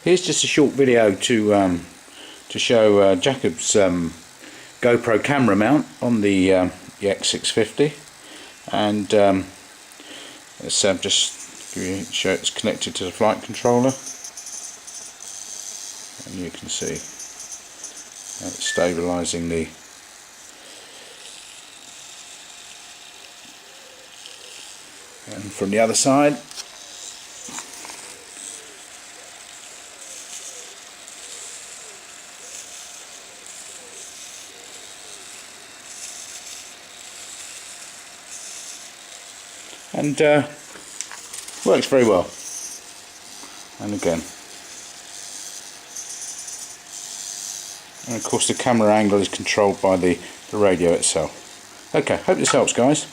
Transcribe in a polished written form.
Here's just a short video to show Jacob's GoPro camera mount on the X650, and let's just show it's connected to the flight controller, and you can see it's stabilising the and from the other side and works very well. And again, and of course the camera angle is controlled by the radio itself. Okay, hope this helps, guys.